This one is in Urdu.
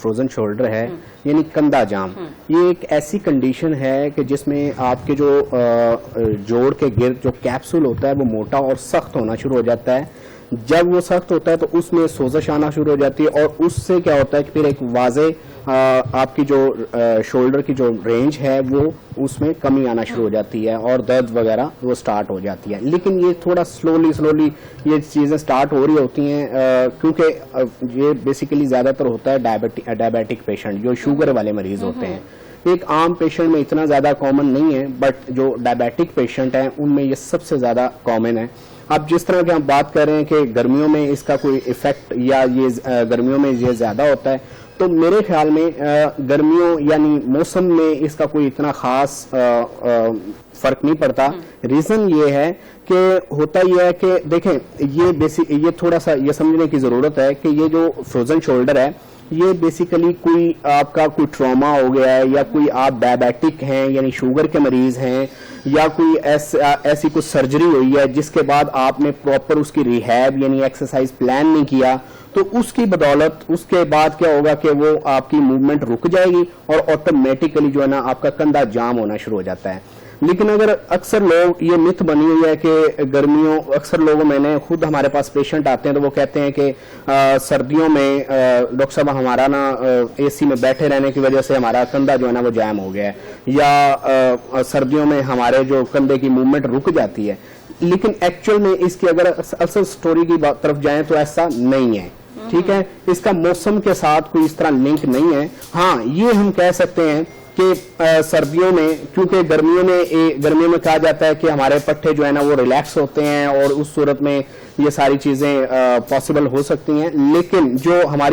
فروزن شولڈر ہے یعنی کندھا جام، یہ ایک ایسی کنڈیشن ہے کہ جس میں آپ کے جو جوڑ کے گرد جو کیپسول ہوتا ہے وہ موٹا اور سخت ہونا شروع ہو جاتا ہے. جب وہ سخت ہوتا ہے تو اس میں سوزش آنا شروع ہو جاتی ہے اور اس سے کیا ہوتا ہے کہ پھر ایک واضح آپ کی جو شولڈر کی جو رینج ہے وہ اس میں کمی آنا شروع ہو جاتی ہے اور درد وغیرہ وہ سٹارٹ ہو جاتی ہے. لیکن یہ تھوڑا سلولی یہ چیزیں سٹارٹ ہو رہی ہوتی ہیں کیونکہ یہ بیسیکلی زیادہ تر ہوتا ہے ڈائبیٹک پیشنٹ جو شوگر والے مریض ہوتے ہیں. ایک عام پیشنٹ میں اتنا زیادہ کامن نہیں ہے، بٹ جو ڈائبیٹک پیشنٹ ہیں ان میں یہ سب سے زیادہ کامن ہے. اب جس طرح کے ہم بات کر رہے ہیں کہ گرمیوں میں اس کا کوئی ایفیکٹ یا یہ گرمیوں میں یہ زیادہ ہوتا ہے، تو میرے خیال میں گرمیوں یعنی موسم میں اس کا کوئی اتنا خاص فرق نہیں پڑتا. ریزن یہ ہے کہ ہوتا یہ ہے کہ دیکھیں یہ تھوڑا سا یہ سمجھنے کی ضرورت ہے کہ یہ جو فروزن شولڈر ہے یہ بیسیکلی کوئی آپ کا کوئی ٹراما ہو گیا ہے یا کوئی آپ ڈائبیٹک ہیں یعنی شوگر کے مریض ہیں یا کوئی ایسی کوئی سرجری ہوئی ہے جس کے بعد آپ نے پراپر اس کی ریہیب یعنی ایکسرسائز پلان نہیں کیا، تو اس کی بدولت اس کے بعد کیا ہوگا کہ وہ آپ کی موومنٹ رک جائے گی اور آٹومیٹیکلی جو ہے نا آپ کا کندھا جام ہونا شروع ہو جاتا ہے. لیکن اگر اکثر لوگ یہ مت بنی ہوئی ہے کہ گرمیوں اکثر لوگوں میں نے خود ہمارے پاس پیشنٹ آتے ہیں تو وہ کہتے ہیں کہ سردیوں میں ڈاکٹر صاحب ہمارا نا اے سی میں بیٹھے رہنے کی وجہ سے ہمارا کندھا جو ہے نا وہ جام ہو گیا ہے یا سردیوں میں ہمارے جو کندھے کی موومنٹ رک جاتی ہے. لیکن ایکچوئل میں اس کی اگر اصل سٹوری کی طرف جائیں تو ایسا نہیں ہے. ٹھیک ہے، اس کا موسم کے ساتھ کوئی اس طرح لنک نہیں ہے. ہاں یہ ہم کہہ سکتے ہیں کہ سردیوں میں کیونکہ گرمیوں میں کہا جاتا ہے کہ ہمارے پٹھے جو ہے نا وہ ریلیکس ہوتے ہیں اور اس صورت میں یہ ساری چیزیں پاسبل ہو سکتی ہیں. لیکن جو ہماری